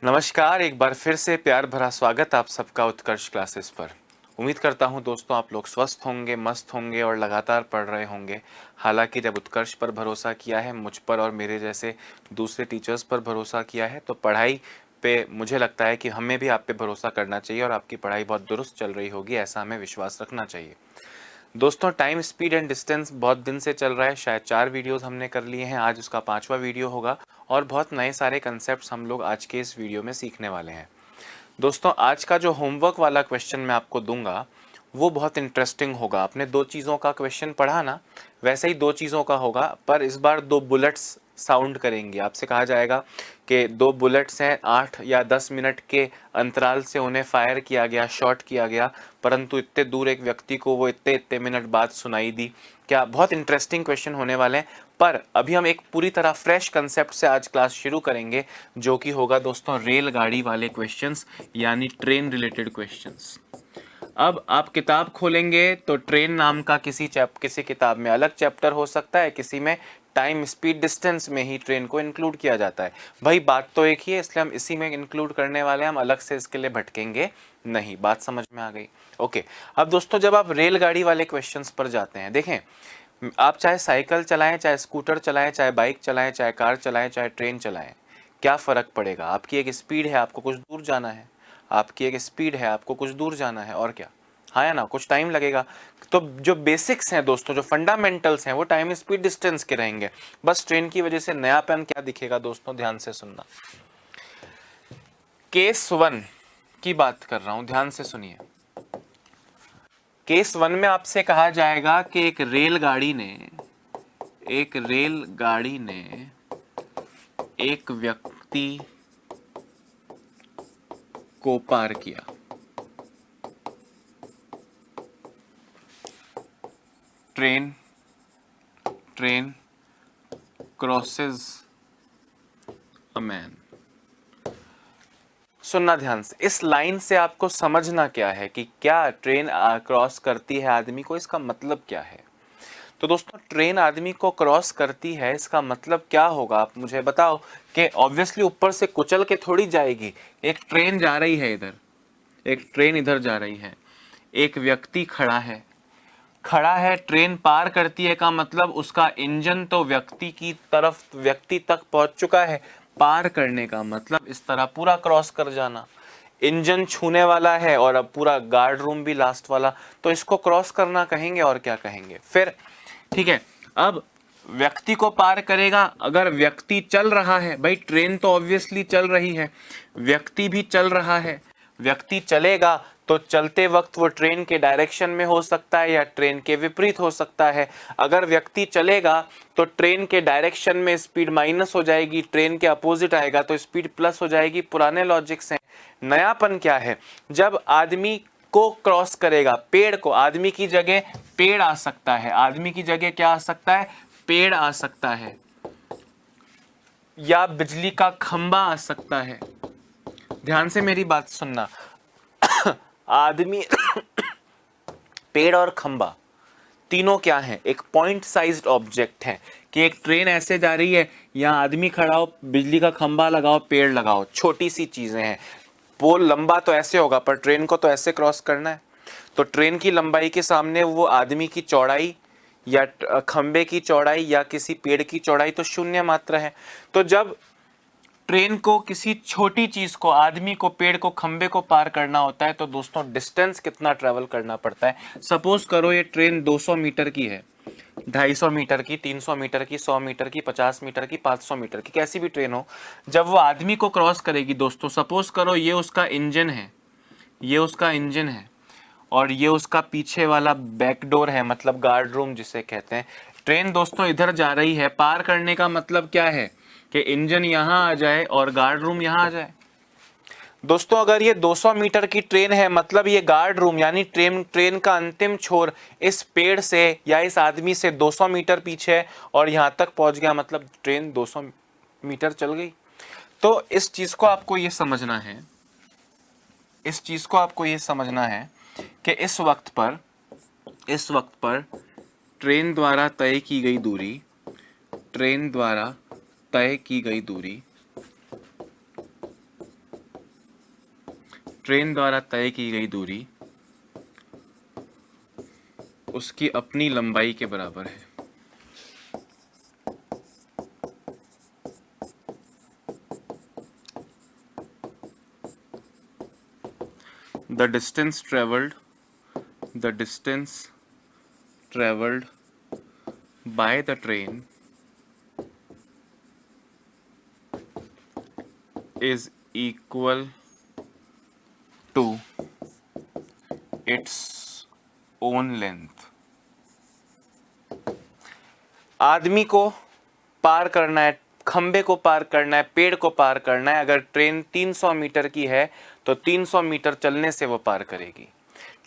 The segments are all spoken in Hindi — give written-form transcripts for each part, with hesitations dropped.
नमस्कार, एक बार फिर से प्यार भरा स्वागत आप सबका उत्कर्ष क्लासेस पर। उम्मीद करता हूं दोस्तों आप लोग स्वस्थ होंगे, मस्त होंगे और लगातार पढ़ रहे होंगे। हालांकि जब उत्कर्ष पर भरोसा किया है, मुझ पर और मेरे जैसे दूसरे टीचर्स पर भरोसा किया है, तो पढ़ाई पे मुझे लगता है कि हमें भी आप पे भरोसा करना चाहिए और आपकी पढ़ाई बहुत दुरुस्त चल रही होगी, ऐसा हमें विश्वास रखना चाहिए। दोस्तों, टाइम स्पीड एंड डिस्टेंस बहुत दिन से चल रहा है, शायद 4 वीडियोस हमने कर लिए हैं, आज उसका 5वां वीडियो होगा और बहुत नए सारे कंसेप्ट्स हम लोग आज के इस वीडियो में सीखने वाले हैं। दोस्तों, आज का जो होमवर्क वाला क्वेश्चन मैं आपको दूंगा वो बहुत इंटरेस्टिंग होगा। आपने 2 चीज़ों का क्वेश्चन पढ़ा ना, वैसे ही 2 चीज़ों का होगा, पर इस बार 2 बुलेट्स साउंड करेंगे। आपसे कहा जाएगा कि 2 बुलेट्स हैं, 8 या 10 मिनट के अंतराल से उन्हें फायर किया गया, शॉट किया गया, परंतु इतने दूर एक व्यक्ति को वो इतने इतने मिनट बाद सुनाई दी। क्या बहुत इंटरेस्टिंग क्वेश्चन होने वाले हैं। पर अभी हम एक पूरी तरह फ्रेश कंसेप्ट से आज क्लास शुरू करेंगे, जो कि होगा दोस्तों रेलगाड़ी वाले क्वेश्चंस, यानी ट्रेन रिलेटेड क्वेश्चंस। अब आप किताब खोलेंगे तो ट्रेन नाम का किसी किताब में अलग चैप्टर हो सकता है, किसी में टाइम स्पीड डिस्टेंस में ही ट्रेन को इंक्लूड किया जाता है। भाई बात तो एक ही है, इसलिए हम इसी में इंक्लूड करने वाले हैं, हम अलग से इसके लिए भटकेंगे नहीं। बात समझ में आ गई? ओके। अब दोस्तों, जब आप रेलगाड़ी वाले क्वेश्चंस पर जाते हैं, देखें, आप चाहे साइकिल चलाएं, चाहे स्कूटर चलाएं, चाहे बाइक चलाएं, चाहे कार चलाएं, चाहे ट्रेन चलाएं, क्या फ़र्क पड़ेगा? आपकी एक स्पीड है, आपको कुछ दूर जाना है। आपकी एक स्पीड है, आपको कुछ दूर जाना है, और क्या? हाँ या ना? कुछ टाइम लगेगा। तो जो बेसिक्स हैं दोस्तों, जो फंडामेंटल्स हैं, वो टाइम स्पीड डिस्टेंस के रहेंगे। बस ट्रेन की वजह से नयापन क्या दिखेगा दोस्तों, ध्यान से सुनना। केस 1 की बात कर रहा हूं, ध्यान से सुनिए। केस 1 में आपसे कहा जाएगा कि एक रेलगाड़ी ने एक व्यक्ति को पार किया। Train crosses a man. सुनना ध्यान से, इस लाइन से आपको समझना क्या है कि क्या ट्रेन क्रॉस करती है आदमी को, इसका मतलब क्या है। तो दोस्तों, ट्रेन आदमी को क्रॉस करती है, इसका मतलब क्या होगा आप मुझे बताओ। कि ऑब्वियसली ऊपर से कुचल के थोड़ी जाएगी। एक ट्रेन जा रही है इधर, एक ट्रेन इधर जा रही है, एक व्यक्ति खड़ा है, ट्रेन पार करती है का मतलब उसका इंजन तो व्यक्ति तक पहुंच चुका है। पार करने का मतलब इस तरह पूरा क्रॉस कर जाना। इंजन छूने वाला है और अब पूरा गार्ड रूम भी लास्ट वाला, तो इसको क्रॉस करना कहेंगे, और क्या कहेंगे फिर। ठीक है, अब व्यक्ति को पार करेगा। अगर व्यक्ति चल रहा है, भाई ट्रेन तो ऑब्वियसली चल रही है, व्यक्ति भी चल रहा है। व्यक्ति चलेगा तो चलते वक्त वो ट्रेन के डायरेक्शन में हो सकता है या ट्रेन के विपरीत हो सकता है। अगर व्यक्ति चलेगा तो ट्रेन के डायरेक्शन में स्पीड माइनस हो जाएगी, ट्रेन के अपोजिट आएगा तो स्पीड प्लस हो जाएगी। पुराने लॉजिक से। नयापन क्या है? जब आदमी को क्रॉस करेगा, पेड़ को, आदमी की जगह पेड़ आ सकता है। आदमी की जगह क्या आ सकता है? पेड़ आ सकता है, या बिजली का खंबा आ सकता है। ध्यान से मेरी बात सुनना। आदमी पेड़ और खंबा तीनों क्या है? एक पॉइंट साइज्ड ऑब्जेक्ट है कि एक ट्रेन ऐसे जा रही है, यहाँ आदमी खड़ा हो, बिजली का खंबा लगाओ, पेड़ लगाओ, छोटी सी चीजें हैं। पोल लंबा तो ऐसे होगा, पर ट्रेन को तो ऐसे क्रॉस करना है। तो ट्रेन की लंबाई के सामने वो आदमी की चौड़ाई या खंबे की चौड़ाई या किसी पेड़ की चौड़ाई तो शून्य मात्रा है। तो जब ट्रेन को, किसी छोटी चीज को, आदमी को, पेड़ को, खंबे को पार करना होता है, तो दोस्तों डिस्टेंस कितना ट्रेवल करना पड़ता है। सपोज करो ये ट्रेन 200 मीटर की है, 250 मीटर की, 300 मीटर की, 100 मीटर की, 50 मीटर की, 500 मीटर की, कैसी भी ट्रेन हो, जब वो आदमी को क्रॉस करेगी दोस्तों, सपोज करो ये उसका इंजन है, ये उसका इंजन है और ये उसका पीछे वाला बैकडोर है, मतलब गार्ड रूम जिसे कहते हैं। ट्रेन दोस्तों इधर जा रही है, पार करने का मतलब क्या है कि इंजन यहां आ जाए और गार्ड रूम यहां आ जाए। दोस्तों, अगर ये 200 मीटर की ट्रेन है, मतलब ये गार्ड रूम यानी ट्रेन का अंतिम छोर इस पेड़ से या इस आदमी से 200 मीटर पीछे है और यहां तक पहुंच गया, मतलब ट्रेन 200 मीटर चल गई। तो इस चीज को आपको ये समझना है, इस चीज को आपको ये समझना है कि इस वक्त पर ट्रेन द्वारा तय की गई दूरी, ट्रेन द्वारा तय की गई दूरी ट्रेन द्वारा तय की गई दूरी उसकी अपनी लंबाई के बराबर है। The distance traveled by the train is equal to its own length। आदमी को पार करना है, खंबे को पार करना है, पेड़ को पार करना है। अगर ट्रेन 300 मीटर की है तो 300 मीटर चलने से वो पार करेगी।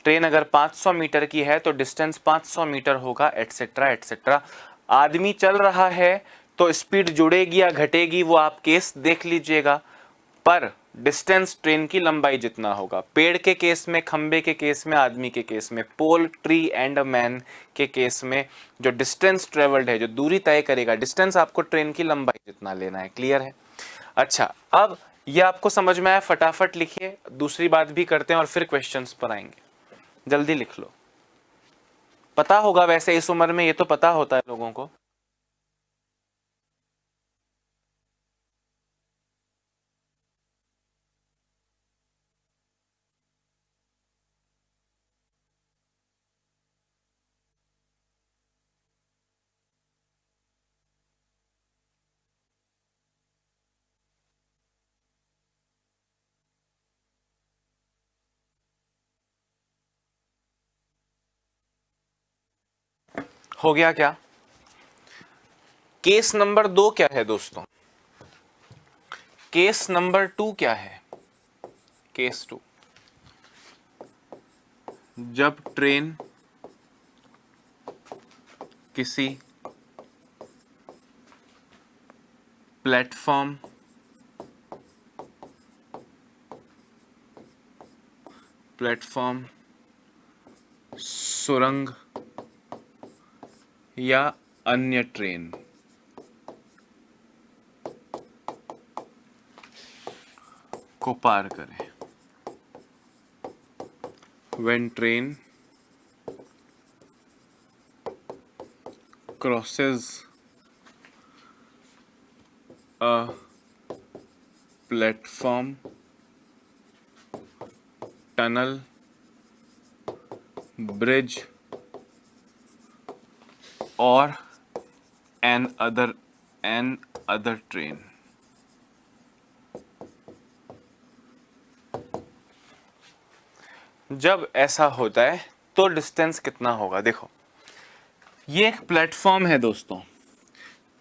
ट्रेन अगर 500 मीटर की है तो डिस्टेंस 500 मीटर होगा, एटसेट्रा एटसेट्रा। आदमी चल रहा है तो स्पीड जुड़ेगी या घटेगी वो आप केस देख लीजिएगा, पर डिस्टेंस ट्रेन की लंबाई जितना होगा। पेड़ के केस में, खंबे के केस में, आदमी के केस में, पोल, ट्री एंड मैन के केस में जो डिस्टेंस ट्रेवल्ड है, जो दूरी तय करेगा, डिस्टेंस आपको ट्रेन की लंबाई जितना लेना है। क्लियर है? अच्छा, अब ये आपको समझ में आया? फटाफट लिखिए, दूसरी बात भी करते हैं और फिर क्वेश्चंस पर आएंगे। जल्दी लिख लो। पता होगा वैसे इस उम्र में ये तो पता होता है लोगों को। हो गया क्या? केस नंबर 2 क्या है दोस्तों? केस नंबर 2 क्या है? केस 2, जब ट्रेन किसी प्लेटफॉर्म सुरंग या अन्य ट्रेन को पार करें। When train crosses a platform, tunnel, bridge or an other train, जब ऐसा होता है तो डिस्टेंस कितना होगा? देखो, ये एक प्लेटफॉर्म है दोस्तों,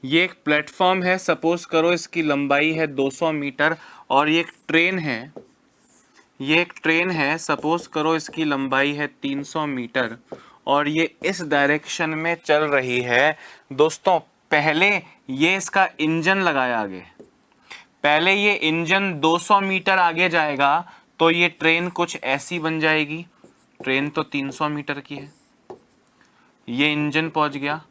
ये एक प्लेटफॉर्म है। सपोज करो इसकी लंबाई है 200 मीटर और ये एक ट्रेन है, ये एक ट्रेन है। सपोज करो इसकी लंबाई है 300 मीटर और ये इस डायरेक्शन में चल रही है। दोस्तों, पहले ये इसका इंजन लगाया आगे, पहले ये इंजन 200 मीटर आगे जाएगा तो ये ट्रेन कुछ ऐसी बन जाएगी। ट्रेन तो 300 मीटर की है, ये इंजन पहुंच गया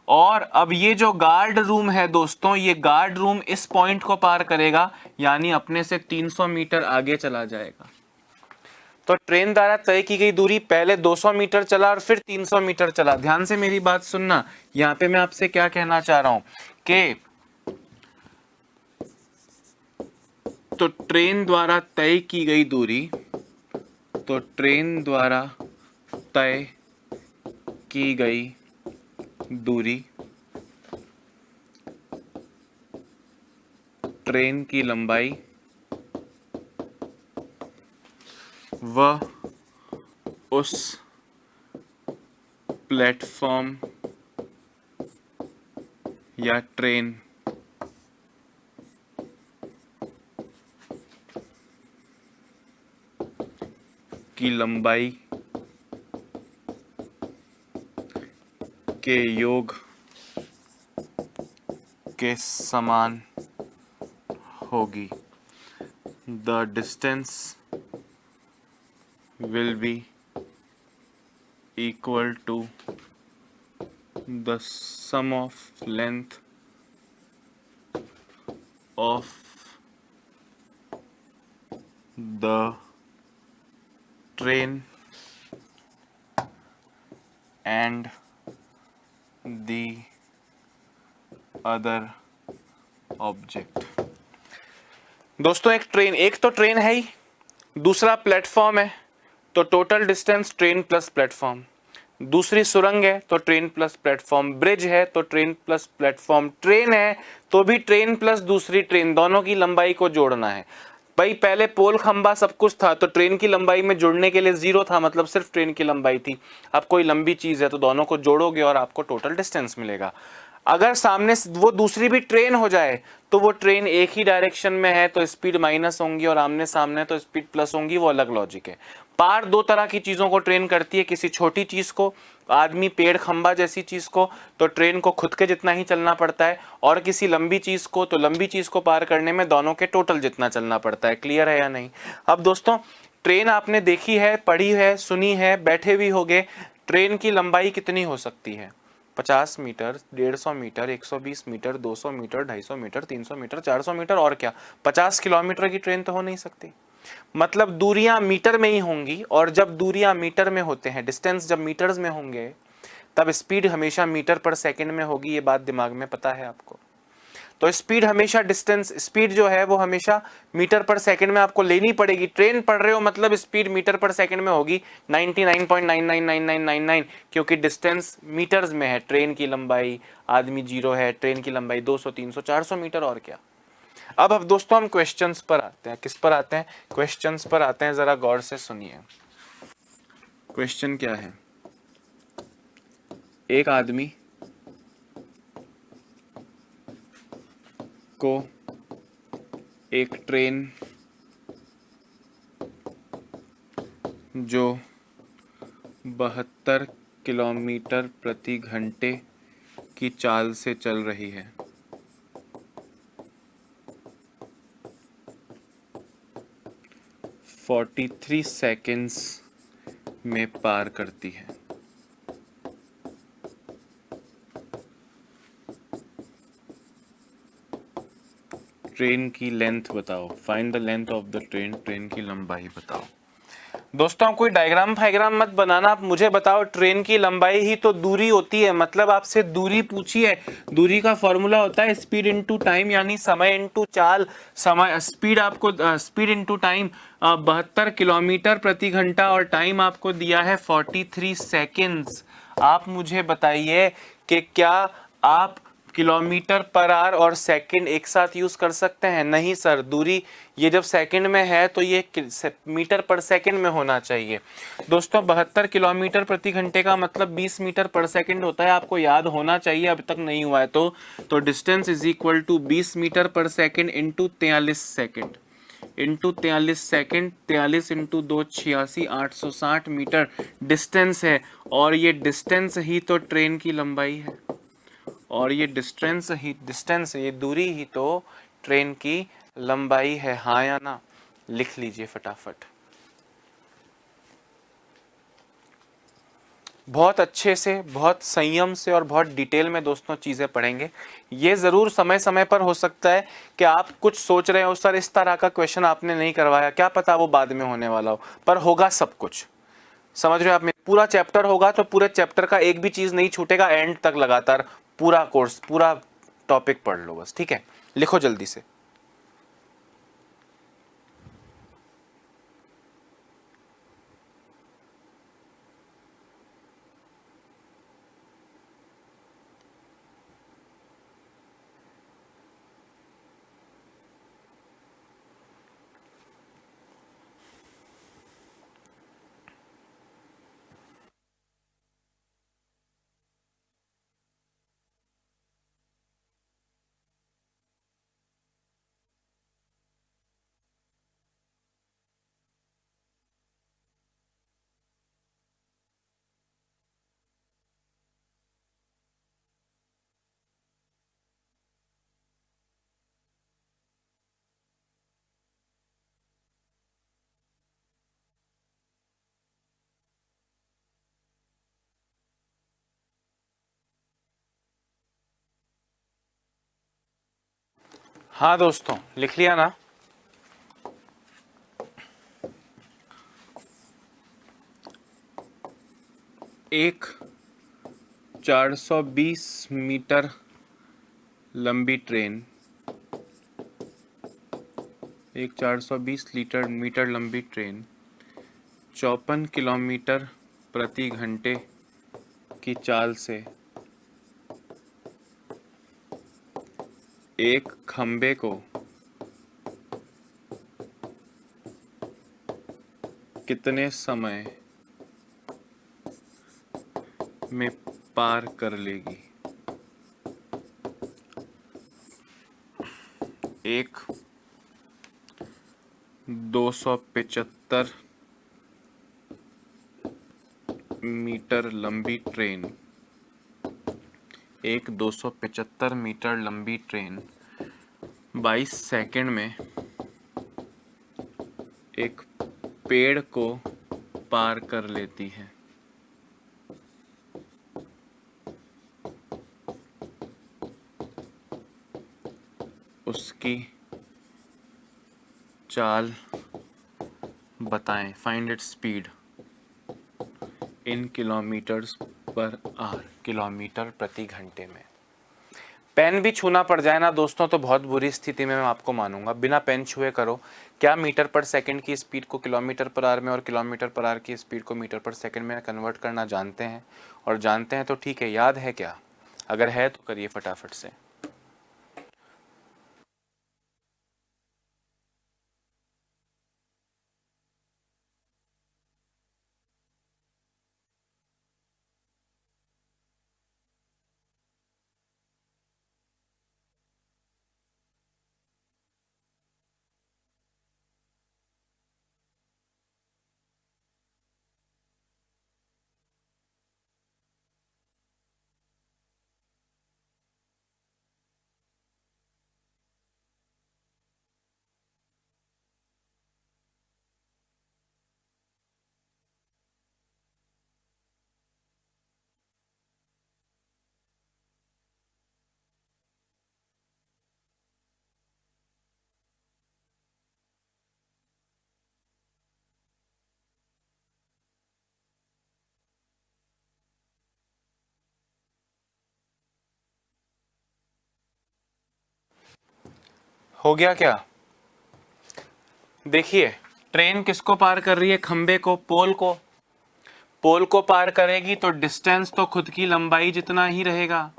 और अब ये जो गार्ड रूम है दोस्तों, ये गार्ड रूम इस पॉइंट को पार करेगा, यानी अपने से 300 मीटर आगे चला जाएगा। तो ट्रेन द्वारा तय की गई दूरी पहले 200 मीटर चला और फिर 300 मीटर चला। ध्यान से मेरी बात सुनना, यहां पे मैं आपसे क्या कहना चाह रहा हूं कि तो ट्रेन द्वारा तय की गई दूरी, तो ट्रेन द्वारा तय की गई दूरी ट्रेन की लंबाई व उस प्लेटफॉर्म या ट्रेन की लंबाई के योग के समान होगी। The distance will be equal to the sum of length of the train and the other object. दोस्तों एक तो ट्रेन है ही, दूसरा प्लेटफॉर्म है, तो total distance train plus platform. दूसरी सुरंग है तो ट्रेन प्लस प्लेटफॉर्म, ब्रिज है तो ट्रेन प्लस प्लेटफॉर्म, ट्रेन है तो भी ट्रेन प्लस दूसरी ट्रेन, दोनों की लंबाई को जोड़ना है। भाई पहले पोल खंबा सब कुछ था तो ट्रेन की लंबाई में जुड़ने के लिए 0 था, मतलब सिर्फ ट्रेन की लंबाई थी। अब कोई लंबी चीज है तो दोनों को जोड़ोगे और आपको टोटल डिस्टेंस मिलेगा। अगर सामने वो दूसरी भी ट्रेन हो जाए तो वो ट्रेन एक ही डायरेक्शन में है तो स्पीड माइनस होंगी, और आमने सामने तो स्पीड प्लस होंगी, वो अलग लॉजिक है। पार दो तरह की चीजों को ट्रेन करती है, किसी छोटी चीज को, आदमी पेड़ खंबा जैसी चीज को, तो ट्रेन को खुद के जितना ही चलना पड़ता है, और किसी लंबी चीज को, तो लंबी चीज को पार करने में दोनों के टोटल जितना चलना पड़ता है। क्लियर है या नहीं? अब दोस्तों ट्रेन आपने देखी है, पढ़ी है, सुनी है, बैठे भी होगे। ट्रेन की लंबाई कितनी हो सकती है? 50 metre, 150 metre, 120 metre, 200 metre, 250 metre, 300 metre, 400 metre, और क्या 50 किलोमीटर की ट्रेन तो हो नहीं सकती। मतलब दूरियां मीटर में ही होंगी, और जब दूरियां मीटर में होते हैं, डिस्टेंस जब मीटर्स में होंगे, तब स्पीड हमेशा मीटर पर सेकंड में होगी। ये बात दिमाग में पता है आपको? तो स्पीड हमेशा डिस्टेंस, स्पीड जो है वो हमेशा मीटर पर सेकंड में आपको लेनी पड़ेगी। ट्रेन पढ़ रहे हो मतलब स्पीड मीटर पर सेकंड में होगी 99.999999, क्योंकि डिस्टेंस मीटर्स में है। ट्रेन की लंबाई, आदमी 0 है, ट्रेन की लंबाई 200, 300, 400 मीटर, और क्या। अब दोस्तों हम क्वेश्चंस पर आते हैं। किस पर आते हैं? क्वेश्चंस पर आते हैं। जरा गौर से सुनिए। क्वेश्चन क्या है? एक आदमी को एक ट्रेन जो 72 किलोमीटर प्रति घंटे की चाल से चल रही है, 43 सेकेंड्स में पार करती है। ट्रेन की लेंथ बताओ। Find the length of the train. Train की लंबाई बताओ। दोस्तों आप कोई डायग्राम फाइग्राम मत बनाना, आप मुझे बताओ ट्रेन की लंबाई ही तो दूरी होती है। मतलब आपसे दूरी पूछी है, दूरी का फॉर्मूला होता है स्पीड इनटू टाइम, यानी समय इनटू चाल। समय, स्पीड आपको, स्पीड इनटू टाइम 72 किलोमीटर प्रति घंटा, और टाइम आपको दिया है 43 सेकेंड्स। आप मुझे बताइए कि क्या आप किलोमीटर पर आवर और सेकंड एक साथ यूज कर सकते हैं? नहीं सर, दूरी ये जब सेकंड में है तो ये मीटर पर सेकंड में होना चाहिए। दोस्तों 72 किलोमीटर प्रति घंटे का मतलब 20 मीटर पर सेकंड होता है, आपको याद होना चाहिए, अभी तक नहीं हुआ है तो distance is equal to 20 metre per second into 43 second into 43 second, 43 into 2 86, 860 metre distance है। और ये डिस्टेंस ही तो ट्रेन की लंबाई है, और ये डिस्टेंस ये दूरी ही तो ट्रेन की लंबाई है। हाँ या ना? लिख लीजिए फटाफट। बहुत अच्छे से, बहुत संयम से और बहुत डिटेल में दोस्तों चीजें पढ़ेंगे। ये जरूर समय समय पर हो सकता है कि आप कुछ सोच रहे हो सर इस तरह का क्वेश्चन आपने नहीं करवाया, क्या पता वो बाद में होने वाला हो, पर होगा सब कुछ। समझ रहे हो आप? में पूरा चैप्टर होगा तो पूरे चैप्टर का एक भी चीज नहीं छूटेगा, एंड तक लगातार पूरा कोर्स, पूरा टॉपिक पढ़ लो बस। ठीक है, लिखो जल्दी से। हाँ दोस्तों, लिख लिया ना? एक 420 मीटर लंबी ट्रेन, एक 420 मीटर लंबी ट्रेन 54 किलोमीटर प्रति घंटे की चाल से एक खंबे को कितने समय में पार कर लेगी? एक 275 मीटर लंबी ट्रेन, एक 275 मीटर लंबी ट्रेन 22 सेकंड में एक पेड़ को पार कर लेती है। उसकी चाल बताएं। Find its speed in kilometres per hour, kilometre प्रति घंटे में। पेन भी छूना पड़ जाए ना दोस्तों तो बहुत बुरी स्थिति में मैं आपको मानूंगा। बिना पेन छुए करो। क्या मीटर पर सेकंड की स्पीड को किलोमीटर पर आवर में और किलोमीटर पर आवर की स्पीड को मीटर पर सेकंड में कन्वर्ट करना जानते हैं? और जानते हैं तो ठीक है, याद है क्या? अगर है तो करिए फटाफट से। हो गया क्या? देखिए, ट्रेन किसको पार कर रही है? खंबे को, पोल को। पोल को पार करेगी तो डिस्टेंस तो खुद की लंबाई जितना ही रहेगा।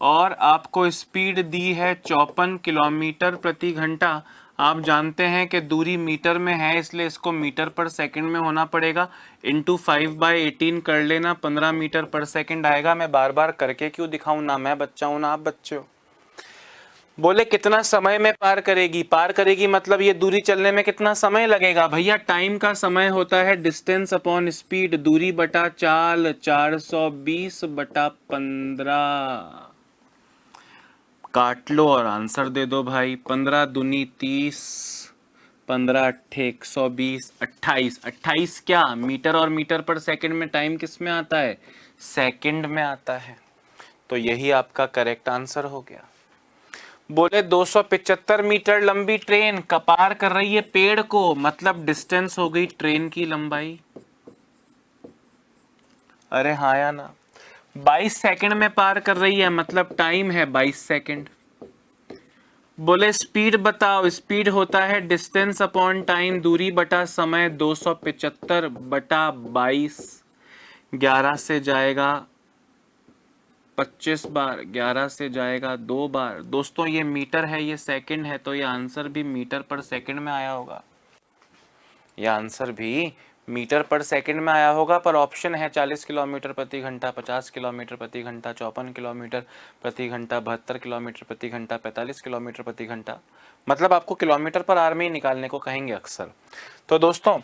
और आपको स्पीड दी है 54 किलोमीटर प्रति घंटा। आप जानते हैं कि दूरी मीटर में है, इसलिए इसको मीटर पर सेकंड में होना पड़ेगा। इंटू 5/18 कर लेना, 15 मीटर पर सेकंड आएगा। मैं बार बार करके क्यों दिखाऊं? ना मैं बच्चा हूं ना आप बच्चे हो। बोले कितना समय में पार करेगी? पार करेगी मतलब ये दूरी चलने में कितना समय लगेगा? भैया टाइम का समय होता है डिस्टेंस अपॉन स्पीड, दूरी बटा चाल, 420/15। काट लो और आंसर दे दो भाई। 15 दूनी 30, 15 अट्ठे 120, 28। 28 क्या? मीटर और मीटर पर सेकंड में टाइम किस में आता है? सेकंड में आता है। तो यही आपका करेक्ट आंसर हो गया। बोले 275 मीटर लंबी ट्रेन पार कर रही है पेड़ को, मतलब डिस्टेंस हो गई ट्रेन की लंबाई। अरे हाँ या ना? 22 सेकंड में पार कर रही है, मतलब टाइम है 22 सेकंड। बोले स्पीड बताओ। स्पीड होता है डिस्टेंस अपॉन टाइम, दूरी बटा समय, 275/22। 11 से जाएगा 25 बार, 11 से जाएगा 2 बार। दोस्तों ये मीटर है, ये सेकंड है, तो ये आंसर भी मीटर पर सेकंड में आया होगा। ये आंसर भी मीटर पर सेकंड में आया होगा, पर ऑप्शन है 40 किलोमीटर प्रति घंटा, 50 किलोमीटर प्रति घंटा, 54 किलोमीटर प्रति घंटा, 72 किलोमीटर प्रति घंटा, 45 किलोमीटर प्रति घंटा। मतलब आपको किलोमीटर पर आवर में ही निकालने को कहेंगे अक्सर। तो दोस्तों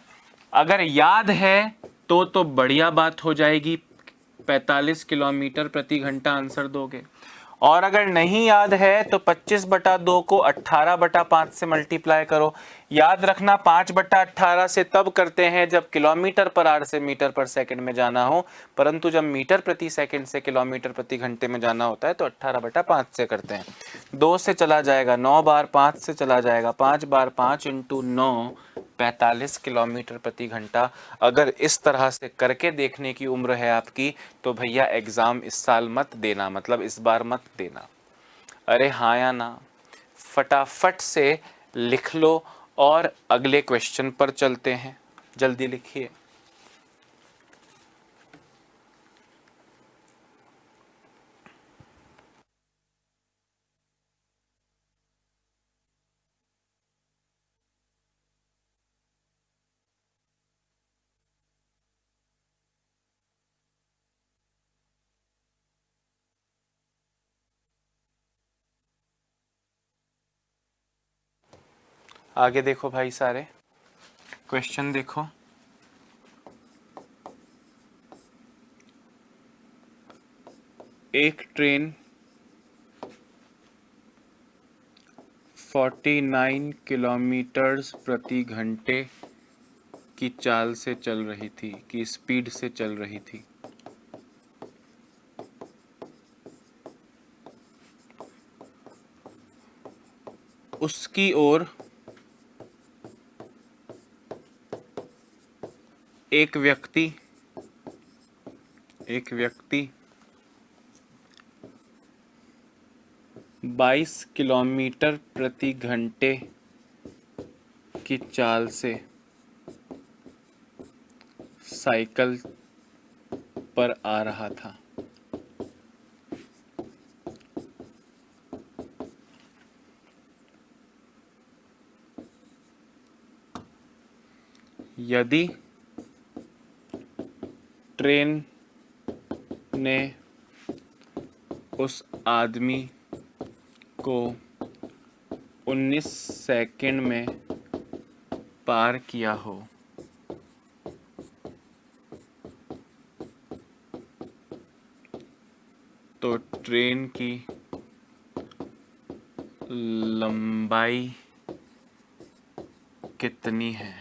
अगर याद है तो बढ़िया बात हो जाएगी, 45 किलोमीटर प्रति घंटा आंसर दोगे। और अगर नहीं याद है तो 25/2 को 18/5 से मल्टीप्लाई करो। याद रखना 5/18 से तब करते हैं जब किलोमीटर पर आवर से मीटर पर सेकंड में जाना हो, परंतु जब मीटर प्रति सेकंड से किलोमीटर प्रति घंटे में जाना होता है तो 18/5 से करते हैं। 2 से चला जाएगा 9 बार, 5 से चला जाएगा 5 बार, 5 × 9 45 किलोमीटर प्रति घंटा। अगर इस तरह से करके देखने की उम्र है आपकी तो भैया एग्ज़ाम इस साल मत देना, मतलब इस बार मत देना। अरे हाँ या ना, फटाफट से लिख लो और अगले क्वेश्चन पर चलते हैं। जल्दी लिखिए। आगे देखो भाई, सारे क्वेश्चन देखो। एक ट्रेन 49 किलोमीटर्स प्रति घंटे की चाल से चल रही थी, की स्पीड से चल रही थी। उसकी ओर एक व्यक्ति 22 किलोमीटर प्रति घंटे की चाल से साइकिल पर आ रहा था। यदि ट्रेन ने उस आदमी को 19 सेकंड में पार किया हो तो ट्रेन की लंबाई कितनी है?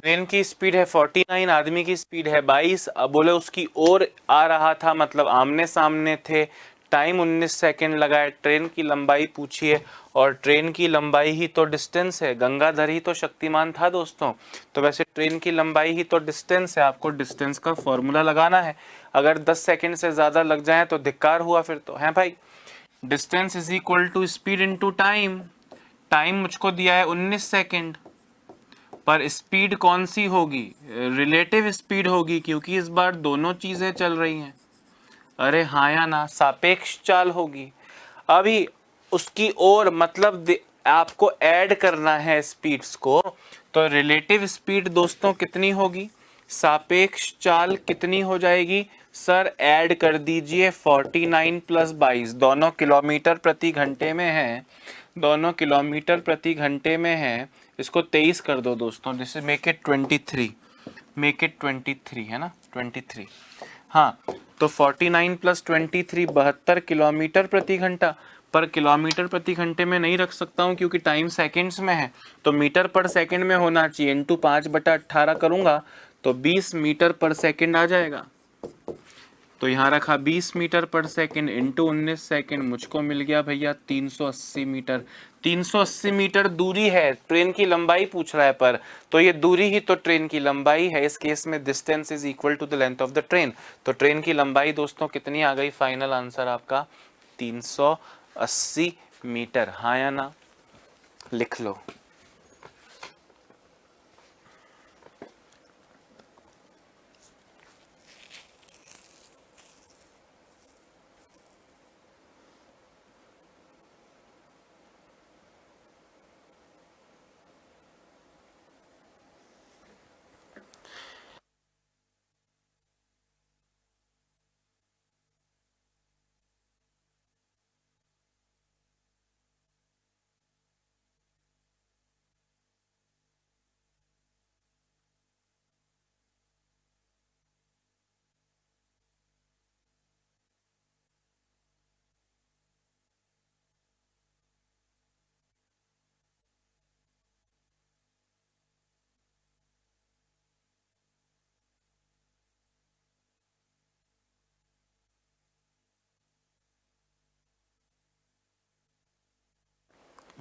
ट्रेन की स्पीड है 49, आदमी की स्पीड है 22। अब बोले उसकी ओर आ रहा था, मतलब आमने सामने थे। टाइम 19 सेकंड लगा है। ट्रेन की लंबाई पूछी है, और ट्रेन की लंबाई ही तो डिस्टेंस है। गंगाधर ही तो शक्तिमान था दोस्तों। तो वैसे ट्रेन की लंबाई ही तो डिस्टेंस है। आपको डिस्टेंस का फॉर्मूला लगाना है। अगर 10 सेकंड से ज़्यादा लग जाए तो धिक्कार हुआ फिर तो, है भाई। Distance is equal to speed into time. Time मुझको दिया है 19 सेकंड, पर स्पीड कौन सी होगी? रिलेटिव स्पीड होगी, क्योंकि इस बार दोनों चीजें चल रही हैं। अरे हाँ या ना, सापेक्ष चाल होगी। अभी उसकी ओर मतलब आपको ऐड करना है स्पीड्स को, तो रिलेटिव स्पीड दोस्तों कितनी होगी? सापेक्ष चाल कितनी हो जाएगी? सर ऐड कर दीजिए 49 प्लस 22, दोनों किलोमीटर प्रति घंटे में है। दोनों किलोमीटर प्रति घंटे में है। इसको 23 कर दो दोस्तों, this is make it 23, make it 23, है ना, 23। हाँ, तो 49 प्लस 23 72 किलोमीटर प्रति घंटा। पर किलोमीटर प्रति घंटे में नहीं रख सकता हूँ क्योंकि टाइम सेकंड्स में है, तो मीटर पर सेकंड में होना चाहिए। इंटू 5/18 करूँगा तो 20 मीटर पर सेकंड आ जाएगा। तो यहाँ रखा 20 metre per second into 19 second, मुझको मिल गया भैया 380 मीटर। 380 मीटर दूरी है, ट्रेन की लंबाई पूछ रहा है पर, तो ये दूरी ही तो ट्रेन की लंबाई है। इस केस में distance is equal to the length of the train. तो ट्रेन की लंबाई दोस्तों कितनी आ गई? फाइनल आंसर आपका 380 मीटर। हाँ या ना, लिख लो।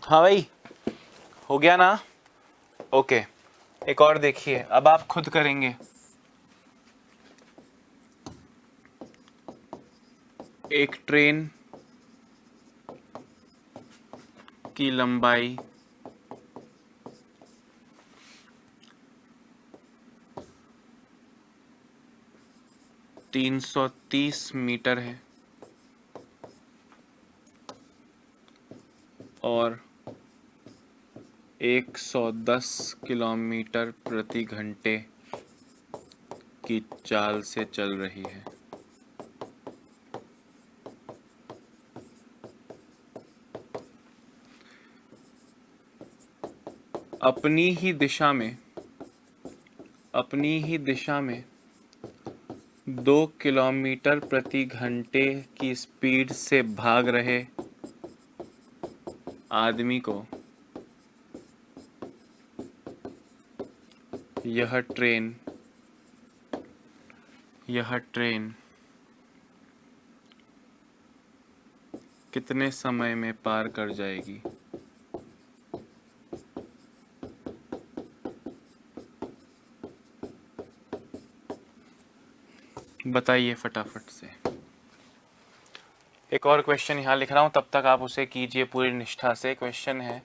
हाँ भाई, हो गया ना? ओके, एक और देखिए, अब आप खुद करेंगे। एक ट्रेन की लंबाई 330 मीटर है और 110 किलोमीटर प्रति घंटे की चाल से चल रही है। अपनी ही दिशा में 2 किलोमीटर प्रति घंटे की स्पीड से भाग रहे आदमी को यह ट्रेन कितने समय में पार कर जाएगी? बताइए फटाफट से। एक और क्वेश्चन यहाँ लिख रहा हूँ, तब तक आप उसे कीजिए पूरी निष्ठा से। क्वेश्चन है,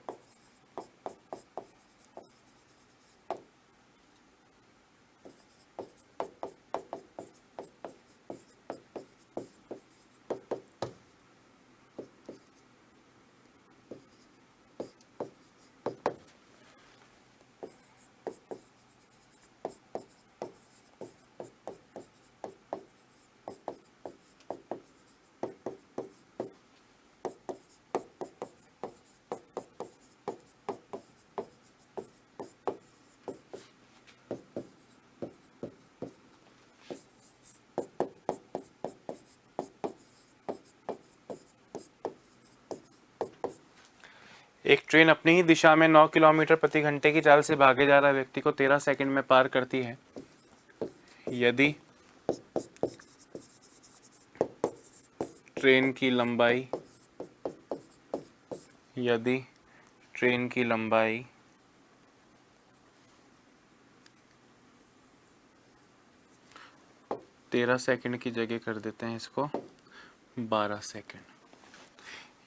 एक ट्रेन अपनी ही दिशा में 9 किलोमीटर प्रति घंटे की चाल से भागे जा रहा व्यक्ति को 13 सेकंड में पार करती है। यदि ट्रेन की लंबाई 13 सेकंड की जगह कर देते हैं इसको 12 सेकंड।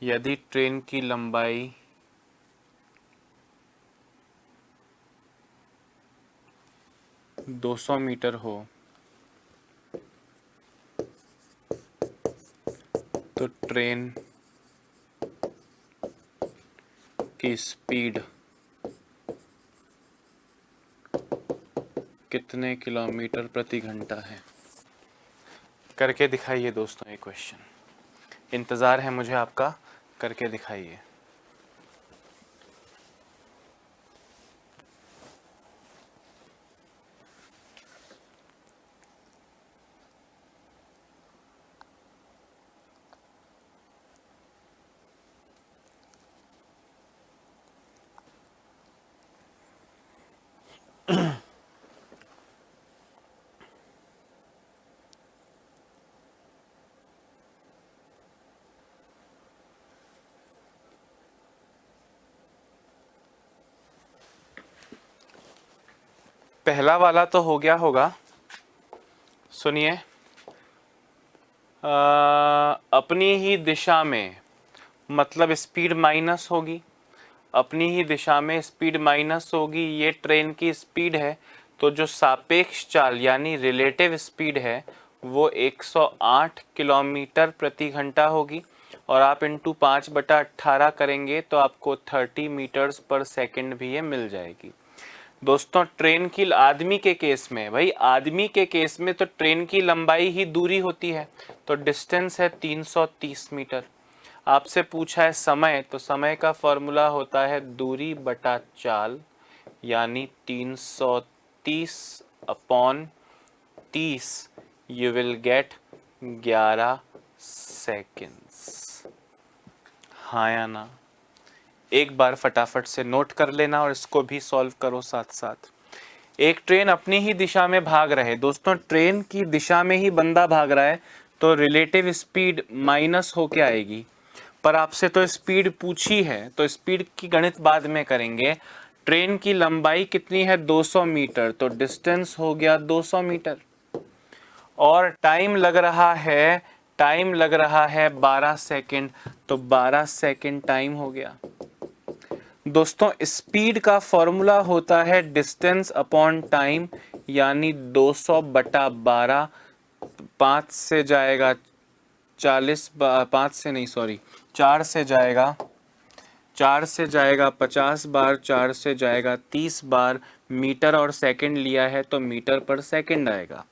यदि ट्रेन की लंबाई 200 मीटर हो तो ट्रेन की स्पीड कितने किलोमीटर प्रति घंटा है? करके दिखाइए दोस्तों ये क्वेश्चन। इंतज़ार है मुझे आपका, करके दिखाइए। पहला वाला तो हो गया होगा, सुनिए। अपनी ही दिशा में मतलब स्पीड माइनस होगी, अपनी ही दिशा में स्पीड माइनस होगी, ये ट्रेन की स्पीड है। तो जो सापेक्ष चाल यानी रिलेटिव स्पीड है वो 108 किलोमीटर प्रति घंटा होगी और आप इंटू 5/18 करेंगे तो आपको 30 मीटर्स पर सेकंड भी ये मिल जाएगी। दोस्तों ट्रेन की आदमी के केस में, भाई आदमी के केस में तो ट्रेन की लंबाई ही दूरी होती है, तो डिस्टेंस है 330 मीटर। आपसे पूछा है समय, तो समय का फॉर्मूला होता है दूरी बटा चाल, यानी 330/30, यू विल गेट 11 सेकेंड्स। हाँ या ना? एक बार फटाफट से नोट कर लेना और इसको भी सॉल्व करो साथ साथ। एक ट्रेन अपनी ही दिशा में भाग रहे, दोस्तों ट्रेन की दिशा में ही बंदा भाग रहा है तो रिलेटिव स्पीड माइनस होके आएगी। पर आपसे तो स्पीड पूछी है तो स्पीड की गणित बाद में करेंगे। ट्रेन की लंबाई कितनी है 200 मीटर, तो डिस्टेंस हो गया 200 मीटर। और टाइम लग रहा है 12 सेकंड, तो 12 सेकंड टाइम हो गया। दोस्तों स्पीड का फॉर्मूला होता है डिस्टेंस अपॉन टाइम, यानी 200 बटा 12। 5 से जाएगा 40, 5 से नहीं सॉरी 4 से जाएगा, 4 से जाएगा 50 बार, 4 से जाएगा 30 बार। मीटर और सेकंड लिया है तो मीटर पर सेकंड आएगा।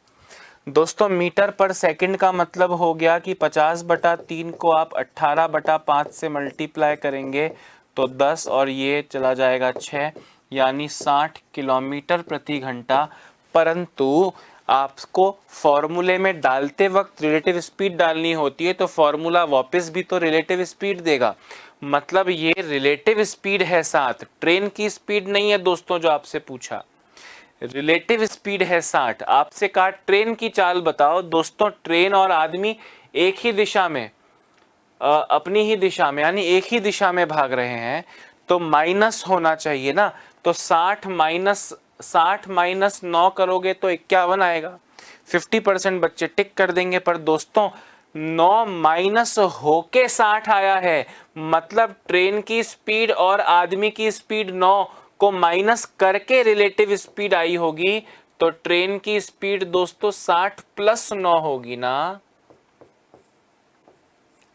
दोस्तों मीटर पर सेकंड का मतलब हो गया कि 50 बटा 3 को आप 18 बटा 5 से मल्टीप्लाई करेंगे तो 10 और ये चला जाएगा 6, यानी 60 किलोमीटर प्रति घंटा। परंतु आपको फॉर्मूले में डालते वक्त रिलेटिव स्पीड डालनी होती है, तो फॉर्मूला वापस भी तो रिलेटिव स्पीड देगा। मतलब ये रिलेटिव स्पीड है 7, ट्रेन की स्पीड नहीं है दोस्तों जो आपसे पूछा, रिलेटिव स्पीड है 60। आपसे कहा ट्रेन की चाल बताओ, दोस्तों ट्रेन और आदमी एक ही दिशा में अपनी ही दिशा में यानी एक ही दिशा में भाग रहे हैं, तो माइनस होना चाहिए ना। तो 60 माइनस 9 करोगे तो 51 आएगा। 50% बच्चे टिक कर देंगे, पर दोस्तों 9 माइनस होके 60 आया है, मतलब ट्रेन की स्पीड और आदमी की स्पीड 9 को माइनस करके रिलेटिव स्पीड आई होगी। तो ट्रेन की स्पीड दोस्तों 60 प्लस 9 होगी ना।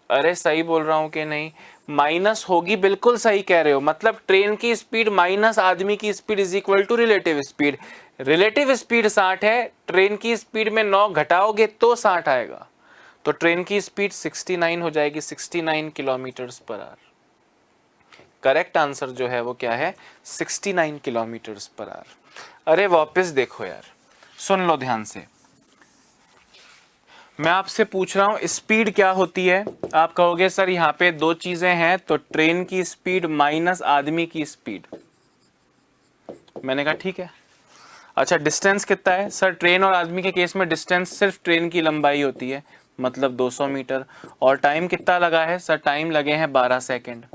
अरे सही बोल रहा हूं कि नहीं? माइनस होगी, बिल्कुल सही कह रहे हो। मतलब ट्रेन की स्पीड माइनस आदमी की speed is equal to relative speed. Relative speed 60 है, ट्रेन की स्पीड में 9 घटाओगे तो 60 आएगा। तो ट्रेन की स्पीड 69 हो जाएगी, 69 kilometres per hour. Correct answer जो है वो क्या है? 69 किलोमीटर्स पर आवर। अरे वापस देखो यार, सुन लो ध्यान से। मैं आपसे पूछ रहा हूं स्पीड क्या होती है। आप कहोगे सर यहाँ पे दो चीजें हैं, तो ट्रेन की स्पीड माइनस आदमी की स्पीड। मैंने कहा ठीक है। अच्छा डिस्टेंस कितना है? सर ट्रेन और आदमी के केस में डिस्टेंस सिर्फ ट्रेन की लंबाई होती है, मतलब 200 मीटर। और टाइम कितना लगा है? सर टाइम लगे हैं 12 सेकेंड।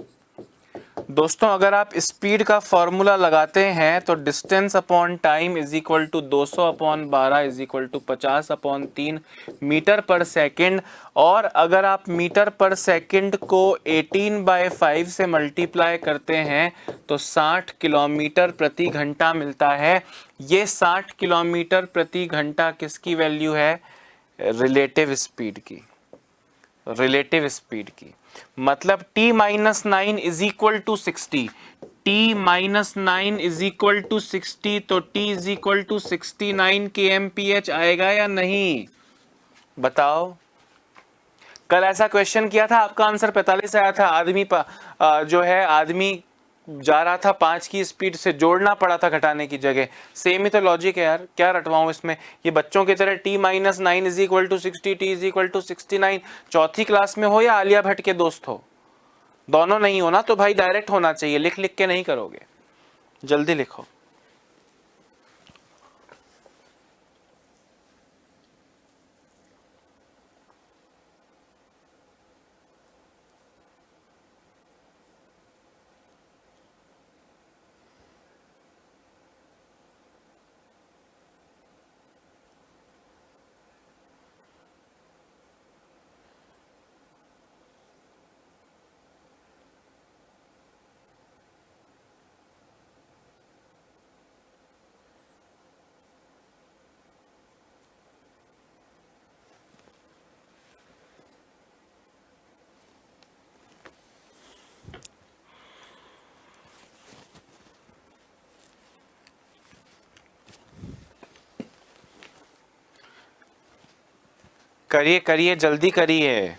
दोस्तों अगर आप स्पीड का फॉर्मूला लगाते हैं तो distance upon time is equal to 200 upon 12 is equal to 50 upon 3 metre per second. और अगर आप मीटर पर सेकंड को 18/5 से मल्टीप्लाई करते हैं तो 60 किलोमीटर प्रति घंटा मिलता है। ये 60 किलोमीटर प्रति घंटा किसकी वैल्यू है? रिलेटिव स्पीड की, रिलेटिव स्पीड की। मतलब t minus 9 is equal to 60, t minus 9 is equal to 60, तो t is equal to 69 kmph आएगा या नहीं? बताओ। कल ऐसा क्वेश्चन किया था, आपका आंसर 45 आया था। आदमी जो है आदमी जा रहा था 5 की स्पीड से, जोड़ना पड़ा था घटाने की जगह। सेम ही तो लॉजिक है यार, क्या रटवाऊं इसमें। ये बच्चों की तरह t minus 9 is equal to 60, t is equal to 69। चौथी क्लास में हो या आलिया भट्ट के दोस्त हो, दोनों नहीं हो ना, तो भाई डायरेक्ट होना चाहिए, लिख लिख के नहीं करोगे। जल्दी लिखो। करिए करिए, जल्दी करिए।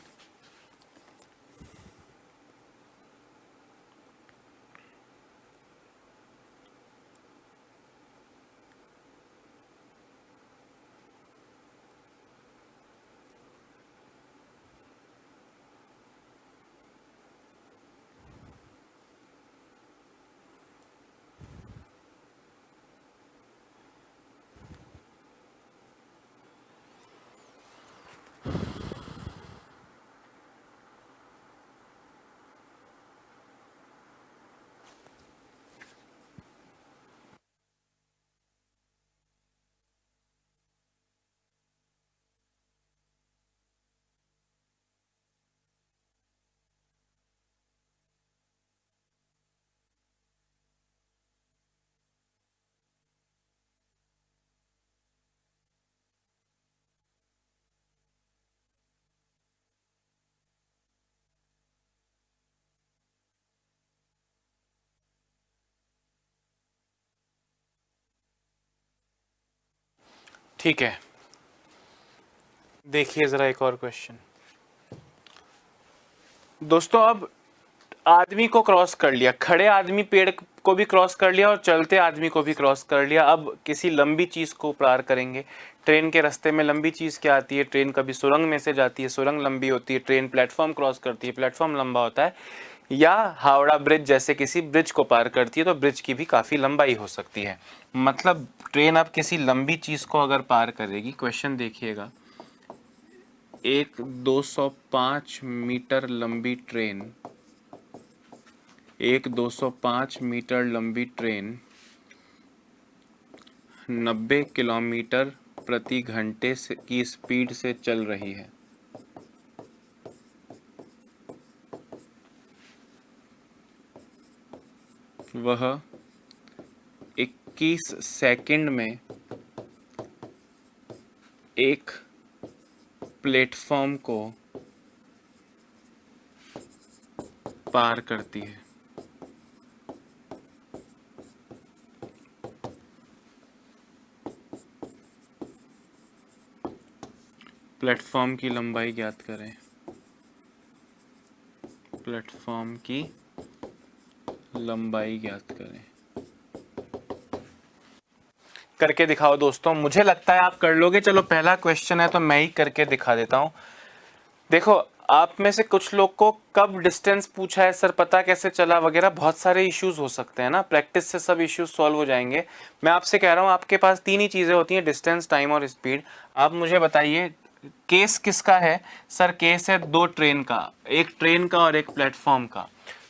ठीक है, देखिए जरा एक और क्वेश्चन दोस्तों। अब आदमी को क्रॉस कर लिया, खड़े आदमी पेड़ को भी क्रॉस कर लिया और चलते आदमी को भी क्रॉस कर लिया। अब किसी लंबी चीज को पार करेंगे। ट्रेन के रास्ते में लंबी चीज क्या आती है? ट्रेन कभी सुरंग में से जाती है, सुरंग लंबी होती है। ट्रेन प्लेटफॉर्म क्रॉस करती है, प्लेटफॉर्म लंबा होता है। या हावड़ा ब्रिज जैसे किसी ब्रिज को पार करती है, तो ब्रिज की भी काफी लंबाई हो सकती है। मतलब ट्रेन अब किसी लंबी चीज को अगर पार करेगी, क्वेश्चन देखिएगा, एक 205 मीटर लंबी ट्रेन, एक 205 मीटर लंबी ट्रेन 90 किलोमीटर प्रति घंटे की स्पीड से चल रही है। वह 21 सेकंड में एक प्लेटफॉर्म को पार करती है। प्लेटफॉर्म की लंबाई ज्ञात करें। प्लेटफॉर्म की लंबाई ज्ञात करें। करके दिखाओ दोस्तों, मुझे लगता है आप कर लोगे। चलो पहला क्वेश्चन है तो मैं ही करके दिखा देता हूं। देखो, आप में से कुछ लोग को कब डिस्टेंस पूछा है सर, पता कैसे चला वगैरह, बहुत सारे इश्यूज हो सकते हैं ना। प्रैक्टिस से सब इश्यूज सॉल्व हो जाएंगे। मैं आपसे कह रहा हूं, आपके पास तीन ही चीजें होती हैं, डिस्टेंस, टाइम और स्पीड। आप मुझे बताइए केस किसका है सर? केस है दो ट्रेन का, एक ट्रेन का और एक प्लेटफॉर्म का।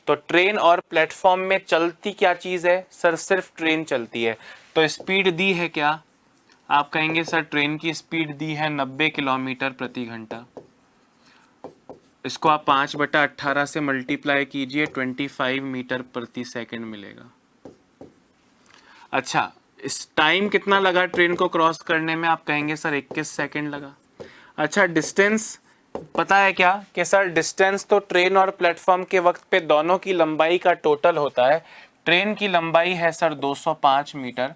तो ट्रेन और प्लेटफॉर्म में चलती क्या चीज है सर? सिर्फ ट्रेन चलती है। तो स्पीड दी है क्या? आप कहेंगे सर ट्रेन की स्पीड दी है 90 किलोमीटर प्रति घंटा। इसको आप 5/18 से मल्टीप्लाई कीजिए, 25 मीटर प्रति सेकंड मिलेगा। अच्छा, इस टाइम कितना लगा ट्रेन को क्रॉस करने में? आप कहेंगे सर 21 सेकंड लगा। अच्छा, डिस्टेंस पता है क्या कि सर डिस्टेंस तो ट्रेन और प्लेटफॉर्म के वक्त पे दोनों की लंबाई का टोटल होता है। ट्रेन की लंबाई है सर 205 मीटर